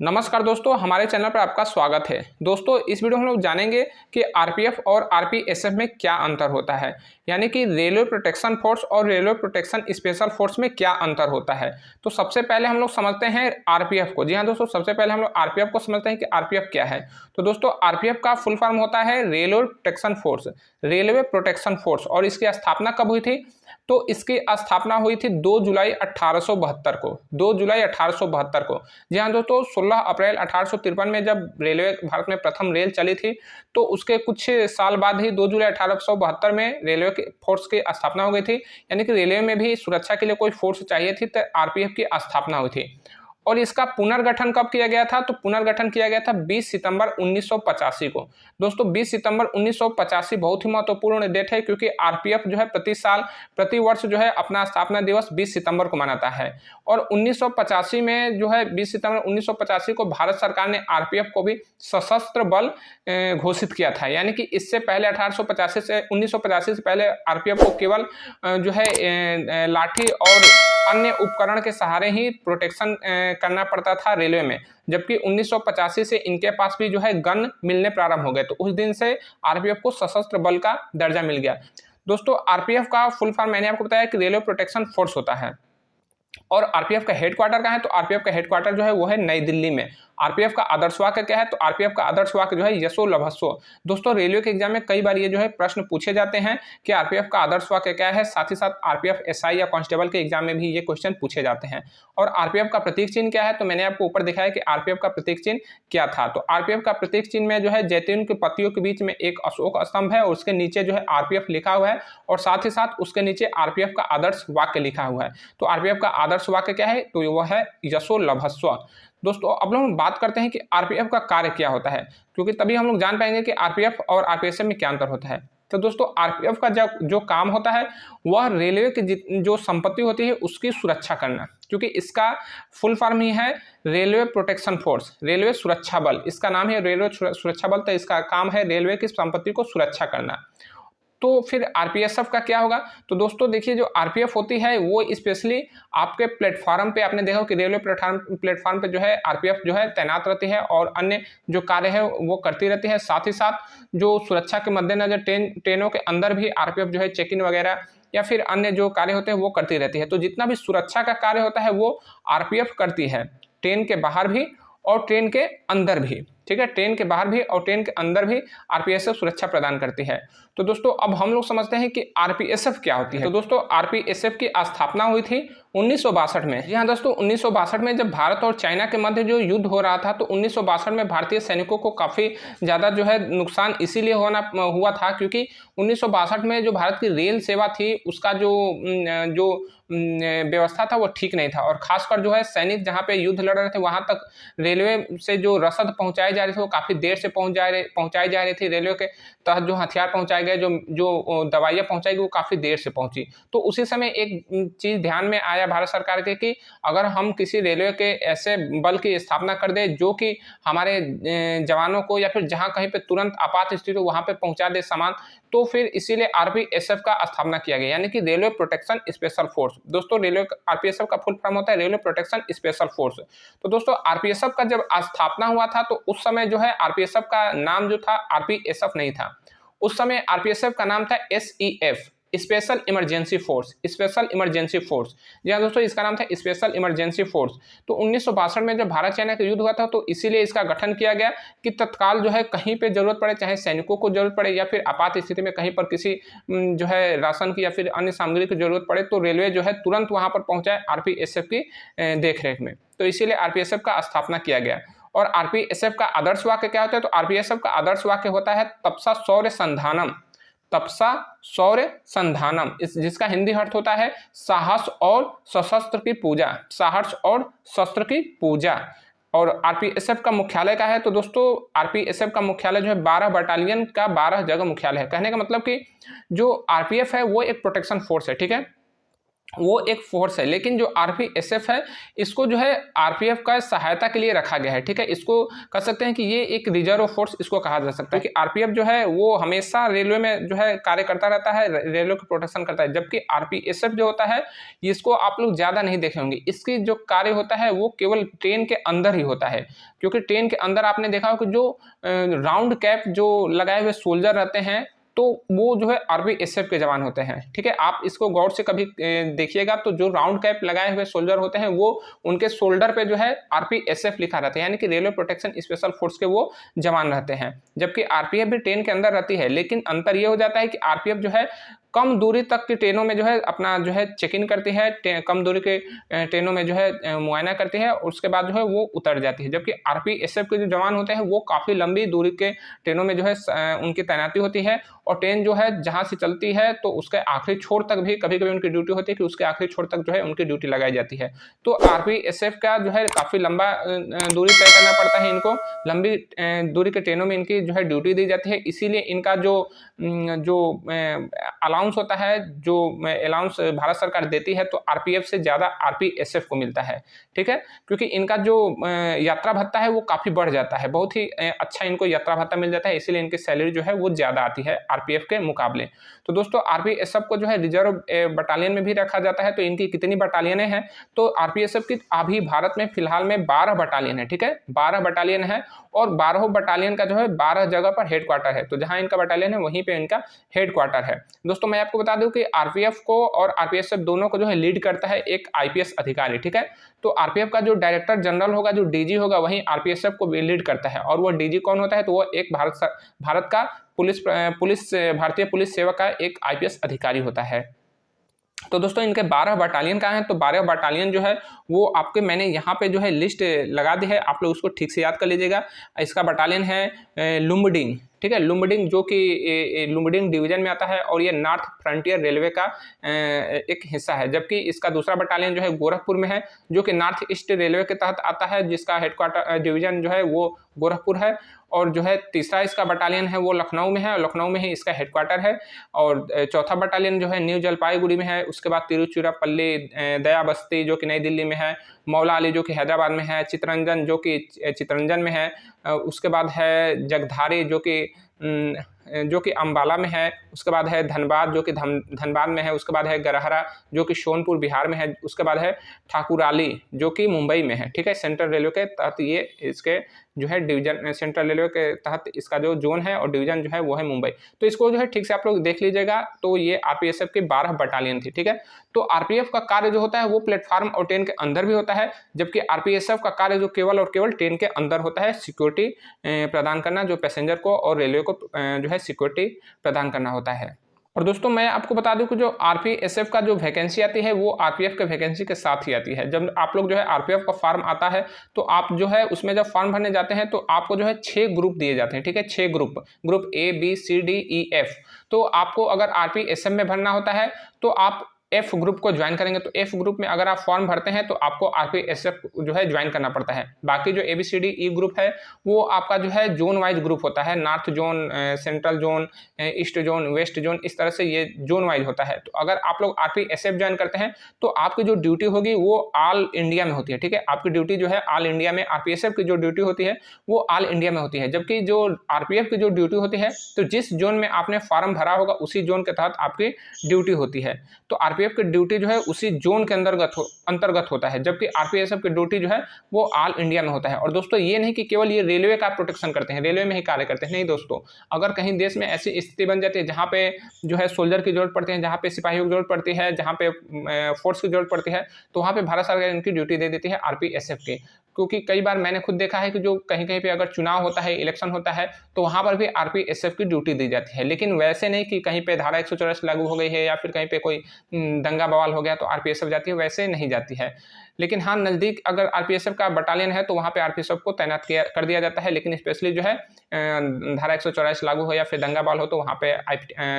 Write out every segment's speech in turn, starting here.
नमस्कार दोस्तों, हमारे चैनल पर आपका स्वागत है। दोस्तों, इस वीडियो में हम लोग जानेंगे कि आरपीएफ और आरपीएसएफ में क्या अंतर होता है, यानी कि रेलवे प्रोटेक्शन फोर्स और रेलवे प्रोटेक्शन स्पेशल फोर्स में क्या अंतर होता है। तो सबसे पहले हम लोग समझते हैं आरपीएफ को। जी हाँ दोस्तों, सबसे पहले हम लोग आरपीएफ को समझते हैं कि आरपीएफ क्या है। तो दोस्तों, आरपीएफ का फुल फॉर्म होता है railway protection force, railway protection force. और इसकी स्थापना कब हुई थी? तो इसकी स्थापना हुई थी 2 जुलाई 1872 को, 2 जुलाई 1872 को। जी हाँ दोस्तों, 16 अप्रैल 1853 में जब रेलवे भारत में प्रथम रेल चली थी, तो उसके कुछ साल बाद ही 2 जुलाई 1872 में रेलवे के फोर्स की स्थापना हो गई थी। यानी कि रेलवे में भी सुरक्षा के लिए कोई फोर्स चाहिए थी, तो आरपीएफ की स्थापना हुई थी। और इसका पुनर्गठन कब किया गया था? तो पुनर्गठन किया गया था 20 सितंबर 1985 को। दोस्तों, 20 सितंबर 1985 बहुत ही महत्वपूर्ण डेट है, क्योंकि आरपीएफ जो है प्रति वर्ष जो है अपना स्थापना दिवस 20 सितंबर को मनाता है। और 1985 में जो है 20 सितंबर 1985 को भारत सरकार ने आरपीएफ को भी सशस्त्र बल घोषित किया था। यानी कि इससे पहले 1985 से पहले आरपीएफ को केवल जो है लाठी और अन्य उपकरण के सहारे ही प्रोटेक्शन करना पड़ता था रेलवे में, जबकि 1985 से इनके पास भी जो है गन मिलने प्रारंभ हो गए। तो उस दिन से आरपीएफ को सशस्त्र बल का दर्जा मिल गया। दोस्तों, आरपीएफ का फुल फॉर्म मैंने आपको बताया कि रेलवे प्रोटेक्शन फोर्स होता है। और आरपीएफ का हेडक्वार्टर कहाँ है? तो आरपीएफ का हेडक्वार्टर जो है वो है नई दिल्ली में। आरपीएफ का आदर्श वाक्य क्या है? तो आरपीएफ का आदर्श वाक्य जो है यशो लभस्व। दोस्तों, रेलवे के एग्जाम में कई बार ये जो है प्रश्न पूछे जाते हैं कि आरपीएफ का आदर्श वाक्य क्या है। साथ ही साथ आरपीएफ एसआई या कांस्टेबल के एग्जाम में भी ये क्वेश्चन पूछे जाते हैं। और आरपीएफ का प्रतीक चिन्ह क्या है? तो मैंने आपको ऊपर दिखाया कि आरपीएफ का प्रतीक चिन्ह क्या था। तो आरपीएफ का प्रतीक चिन्ह में जो है जैतून के पत्तियों के बीच में एक अशोक स्तंभ है और उसके नीचे जो है आरपीएफ लिखा हुआ है, और साथ ही साथ उसके नीचे आरपीएफ का आदर्श वाक्य लिखा हुआ है। तो आरपीएफ का आदर्श वाक्य क्या है? तो वो है यशो लभस्व। दोस्तों, अब हम बात करते हैं कि आरपीएफ का कार्य क्या होता है, क्योंकि तभी हम लोग जान पाएंगे कि आरपीएफ और आरपीएसएफ में क्या अंतर होता है। तो दोस्तों, आरपीएफ का जो काम होता है वह रेलवे की जो संपत्ति होती है उसकी सुरक्षा करना, क्योंकि इसका फुल फॉर्म ही है रेलवे प्रोटेक्शन फोर्स, रेलवे सुरक्षा बल। इसका नाम है रेलवे सुरक्षा बल, तो इसका काम है रेलवे की संपत्ति को सुरक्षा करना। तो फिर आरपीएसएफ का क्या होगा? तो दोस्तों देखिए, जो आरपीएफ होती है वो स्पेशली आपके प्लेटफार्म पे, आपने देखा कि रेलवे प्लेटफार्म पे जो है आरपीएफ जो है तैनात रहती है और अन्य जो कार्य है वो करती रहती है। साथ ही साथ जो सुरक्षा के मद्देनजर ट्रेनों के अंदर भी आरपीएफ जो है चेक इन वगैरह या फिर अन्य जो कार्य होते हैं वो करती रहती है। तो जितना भी सुरक्षा का कार्य होता है वो आरपीएफ करती है, ट्रेन के बाहर भी और ट्रेन के अंदर भी। ठीक है, ट्रेन के बाहर भी और ट्रेन के अंदर भी आरपीएसएफ सुरक्षा प्रदान करती है। तो दोस्तों, अब हम लोग समझते हैं कि आरपीएसएफ क्या होती है। तो दोस्तों, आरपीएसएफ की स्थापना हुई थी 1962 में। जी हाँ दोस्तों, 1962 में जब भारत और चाइना के मध्य जो युद्ध हो रहा था, तो 1962 में भारतीय सैनिकों को काफ़ी ज़्यादा जो है नुकसान इसीलिए हुआ था क्योंकि 1962 में जो भारत की रेल सेवा थी उसका जो व्यवस्था था वो ठीक नहीं था। और खासकर जो है सैनिक जहाँ पे युद्ध लड़ रहे थे वहाँ तक रेलवे से जो रसद पहुँचाए जा रहे थे वो काफ़ी देर से पहुँचाई जा रही थी। रेलवे के तहत जो हथियार पहुँचाए गए, जो दवाइयाँ पहुँचाई गई, वो काफ़ी देर से पहुँची। तो उसी समय एक चीज़ ध्यान में आया भारत सरकार के कि अगर हम किसी रेलवे के ऐसे बल की स्थापना कर दें जो कि हमारे जवानों को या फिर जहाँ कहीं पे तुरंत आपात स्थिति हो वहाँ पे पहुँचा दे सामान, तो फिर इसीलिए आरपीएसएफ का स्थापना किया गया, यानी कि रेलवे प्रोटेक्शन स्पेशल फोर्स। दोस्तों, रेलवे आरपीएसएफ का फुल फॉर्म होता है रेलवे प्रोटेक्शन स्पेशल फोर्स। तो दोस्तों, आरपीएसएफ का जब स्थापना हुआ था तो उस समय जो है आरपीएसएफ का नाम जो था आरपीएसएफ नहीं था। उस समय आरपीएसएफ का नाम था SEF, special emergency force, special emergency force. जी हाँ दोस्तों, इसका नाम था स्पेशल इमरजेंसी फोर्स। तो 1962 में जब भारत चाइना का युद्ध हुआ था तो इसीलिए इसका गठन किया गया कि तत्काल जो है कहीं पे जरूरत पड़े, चाहे सैनिकों को जरूरत पड़े या फिर आपात स्थिति में कहीं पर किसी जो है राशन की या फिर अन्य सामग्री की जरूरत पड़े, तो रेलवे जो है तुरंत वहां पर पहुंचाए आरपीएसएफ की देखरेख में। तो इसीलिए आरपीएसएफ का स्थापना किया गया। और आरपीएसएफ का आदर्श वाक्य क्या होता है? तो आरपीएसएफ का आदर्श वाक्य होता है तपसा शौर्य संधानम, तपसा शौर्य संधानम, जिसका हिंदी अर्थ होता है साहस और सशस्त्र की पूजा, साहस और शस्त्र की पूजा। और आरपीएसएफ का मुख्यालय का है? तो दोस्तों, आरपीएसएफ का मुख्यालय जो है 12 बटालियन का 12 जगह मुख्यालय है। कहने का मतलब कि जो आरपीएफ है वो एक प्रोटेक्शन फोर्स है, ठीक है। वो एक फोर्स है, लेकिन जो आरपीएसएफ है इसको जो है आरपीएफ का सहायता के लिए रखा गया है, ठीक है। इसको कह सकते हैं कि ये एक रिजर्व फोर्स इसको कहा जा सकता है, क्योंकि आरपीएफ जो है वो हमेशा रेलवे में जो है कार्य करता रहता है, रेलवे की प्रोटेक्शन करता है, जबकि आरपीएसएफ जो होता है इसको आप लोग ज्यादा नहीं देखे होंगे। इसकी जो कार्य होता है वो केवल ट्रेन के अंदर ही होता है, क्योंकि ट्रेन के अंदर आपने देखा हो कि जो राउंड कैप जो लगाए हुए सोल्जर रहते हैं तो वो जो है आरपीएसएफ के जवान होते हैं, ठीक है। आप इसको गौर से कभी देखिएगा तो जो राउंड कैप लगाए हुए सोल्जर होते हैं वो उनके शोल्डर पे जो है आरपीएसएफ लिखा रहता है, यानी कि रेलवे प्रोटेक्शन स्पेशल फोर्स के वो जवान रहते हैं। जबकि आरपीएफ भी ट्रेन के अंदर रहती है, लेकिन अंतर ये हो जाता है कि आरपीएफ जो है कम दूरी तक की ट्रेनों में जो है अपना जो है चेक इन करती है, कम दूरी के ट्रेनों में जो है मुआयना करती है और उसके बाद जो है वो उतर जाती है। जबकि आरपीएसएफ के जो जवान होते हैं वो काफ़ी लंबी दूरी के ट्रेनों में जो है उनकी तैनाती होती है, और ट्रेन जो है जहाँ से चलती है तो उसके आखिरी छोर तक भी कभी कभी उनकी ड्यूटी होती है कि उसके आखिरी छोर तक जो है उनकी ड्यूटी लगाई जाती है। तो आरपीएसएफ का जो है काफ़ी लंबा दूरी तय करना पड़ता है इनको, लंबी दूरी के ट्रेनों में इनकी जो है ड्यूटी दी जाती है, इसीलिए इनका जो अलाउंस होता है, जो अलाउंस भारत सरकार देती है, तो आरपीएफ से ज़्यादा आरपीएसएफ को मिलता है, ठीक है। क्योंकि इनका जो यात्रा भत्ता है वो काफ़ी बढ़ जाता है, बहुत ही अच्छा इनको यात्रा भत्ता मिल जाता है, इसीलिए इनकी सैलरी जो है वो ज़्यादा आती है आरपीएफ के मुकाबले। तो दोस्तों आरपीएसएफ को जो है रिजर्व बटालियन में भी रखा जाता है। तो इनकी कितनी बटालियनें हैं, तो आरपीएसएफ की अभी भारत में फिलहाल में 12 बटालियन है, ठीक है, 12 बटालियन है, और 12 बटालियन का जो है 12 जगह पर हेडक्वार्टर है। तो जहां इनका बटालियन है वहीं पे इनका हेडक्वार्टर है। दोस्तों मैं आपको बता दूं कि आरपीएफ को और आरपीएसएफ दोनों को जो है लीड करता है एक आईपीएस अधिकारी, ठीक है। तो आरपीएफ का जो डायरेक्टर जनरल होगा, जो डीजी होगा, वहीं आरपीएसएफ को भी लीड करता है। और वो डीजी कौन होता है, तो वो एक भारत का भारतीय पुलिस सेवा का एक आईपीएस अधिकारी होता है। तो दोस्तों इनके 12 बटालियन का है, तो 12 बटालियन जो है वो आपके मैंने यहाँ पे जो है लिस्ट लगा दी है, आप लोग उसको ठीक से याद कर लीजिएगा। इसका बटालियन है लुम्बडिंग, ठीक है, लुम्बडिंग जो कि लुम्बडिंग डिवीजन में आता है, और ये नॉर्थ फ्रंटियर रेलवे का एक हिस्सा है। जबकि इसका दूसरा बटालियन जो है गोरखपुर में है, जो कि नॉर्थ ईस्ट रेलवे के तहत आता है, जिसका हेडक्वार्टर डिवीजन जो है वो गोरखपुर है। और जो है तीसरा इसका बटालियन है वो लखनऊ में है, और लखनऊ में ही इसका हेडक्वार्टर है। और चौथा बटालियन जो है न्यू जलपाईगुड़ी में है। उसके बाद तिरुचिरापल्ली, दया बस्ती जो कि नई दिल्ली में है, मौला अली जो कि हैदराबाद में है, चितरंजन जो कि चितरंजन में है, उसके बाद है जगधारी जो कि अम्बाला में है, उसके बाद है धनबाद जो कि धनबाद में है, उसके बाद है गरहरा जो कि सोनपुर बिहार में है, उसके बाद है ठाकुराली जो कि मुंबई में है, ठीक है। सेंट्रल रेलवे के तहत ये इसके जो है डिवीजन, सेंट्रल रेलवे के तहत इसका जो जोन है और डिवीजन जो है वो है मुंबई। तो इसको जो है ठीक से आप लोग देख लीजिएगा। तो ये आरपीएसएफ की 12 बटालियन थी, ठीक है। तो आरपीएफ का कार्य जो होता है वो प्लेटफॉर्म और ट्रेन के अंदर भी होता है, जबकि आरपीएसएफ का कार्य जो केवल और केवल ट्रेन के अंदर होता है, सिक्योरिटी प्रदान करना, जो पैसेंजर को और रेलवे को जो है सिक्योरिटी प्रदान करना होता है। और दोस्तों मैं आपको बता दूं कि जो आरपीएसएफ का जो वैकेंसी आती है वो आरपीएफ के वैकेंसी के साथ ही आती है। जब आप लोग जो है आरपीएफ का फॉर्म आता है तो आप जो है उसमें जब फॉर्म भरने जाते हैं तो आपको जो है 6 ग्रुप दिए जाते हैं, ठीक है, 6 group A B C D E F. तो आपको अगर आरपीएसएफ में भरना होता है तो आप एफ ग्रुप को ज्वाइन करेंगे। तो एफ ग्रुप में अगर आप फॉर्म भरते हैं तो आपको आरपीएसएफ जो है ज्वाइन करना पड़ता है। बाकी जो एबीसीडी ई ग्रुप है वो आपका जो है जोन वाइज ग्रुप होता है, north zone, central zone, east zone, west zone, इस तरह से ये जोन वाइज होता है। तो अगर आप लोग आरपीएसएफ ज्वाइन करते हैं तो आपकी जो ड्यूटी होगी वो ऑल इंडिया में होती है, ठीक है। आपकी ड्यूटी जो है ऑल इंडिया में, आरपीएसएफ की जो ड्यूटी होती है वो ऑल इंडिया में होती है। जबकि जो आरपीएफ की जो ड्यूटी होती है तो जिस जोन में आपने फॉर्म भरा होगा उसी जोन के तहत आपकी ड्यूटी होती है। तो आरपीएफ की ड्यूटी जो है उसी जोन के अंतर्गत होता है, जबकि आरपीएसएफ की ड्यूटी जो है वो ऑल इंडिया में होता है। और दोस्तों ये नहीं कि केवल ये रेलवे का प्रोटेक्शन करते हैं, रेलवे में ही कार्य करते हैं, नहीं दोस्तों। अगर कहीं देश में ऐसी स्थिति बन जाती है जहाँ पे जो है सोल्जर की जरूरत पड़ती है, जहाँ पे सिपाहियों की जरूरत पड़ती है, जहाँ पे फोर्स की जरूरत पड़ती है, तो वहाँ पे भारत सरकार इनकी ड्यूटी दे देती है आरपीएसएफ की। क्योंकि कई बार मैंने खुद देखा है कि जो कहीं कहीं पे अगर चुनाव होता है, इलेक्शन होता है, तो वहां पर भी आरपीएसएफ की ड्यूटी दी जाती है। लेकिन वैसे नहीं कि कहीं पे धारा 144 लागू हो गई है या फिर कहीं पे कोई दंगा बवाल हो गया तो आरपीएसएफ जाती है, वैसे नहीं जाती है। लेकिन हाँ, नज़दीक अगर आरपीएसएफ का बटालियन है तो वहाँ पे आरपीएसएफ को तैनात कर दिया जाता है। लेकिन स्पेशली जो है धारा 144 लागू हो या फिर दंगा बवाल हो तो वहाँ पे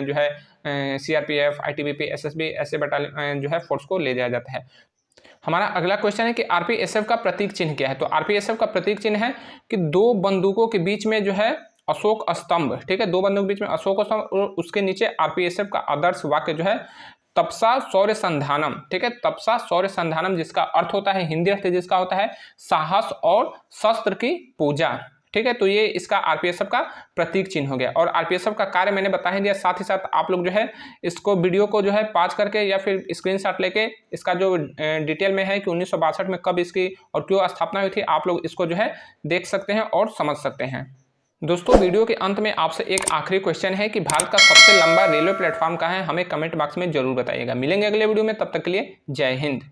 जो है सीआरपीएफ, आईटीबीपी, एसएसबी ऐसे बटालियन जो है फोर्स को ले जाया जाता है। हमारा अगला क्वेश्चन है कि आरपीएसएफ का प्रतीक चिन्ह क्या है। तो आरपीएसएफ का प्रतीक चिन्ह है कि 2 बंदूकों के बीच में जो है अशोक स्तंभ, ठीक है, 2 बंदूकों के बीच में अशोक स्तंभ और उसके नीचे आरपीएसएफ का आदर्श वाक्य जो है तपसा शौर्य संधानम, ठीक है, तपसा शौर्य संधानम, जिसका अर्थ होता है, हिंदी अर्थ जिसका होता है साहस और शस्त्र की पूजा, ठीक है। तो ये इसका आरपीएसएफ का प्रतीक चिन्ह हो गया। और आरपीएसएफ का कार्य मैंने बता ही दिया, साथ ही साथ आप लोग जो है इसको वीडियो को जो है पॉज करके या फिर स्क्रीनशॉट लेके इसका जो डिटेल में है कि 1962 में कब इसकी और क्यों स्थापना हुई थी, आप लोग इसको जो है देख सकते हैं और समझ सकते हैं। दोस्तों वीडियो के अंत में आपसे एक आखिरी क्वेश्चन है कि भारत का सबसे लंबा रेलवे प्लेटफॉर्म कहाँ है, हमें कमेंट बॉक्स में जरूर बताइएगा। मिलेंगे अगले वीडियो में, तब तक के लिए जय हिंद।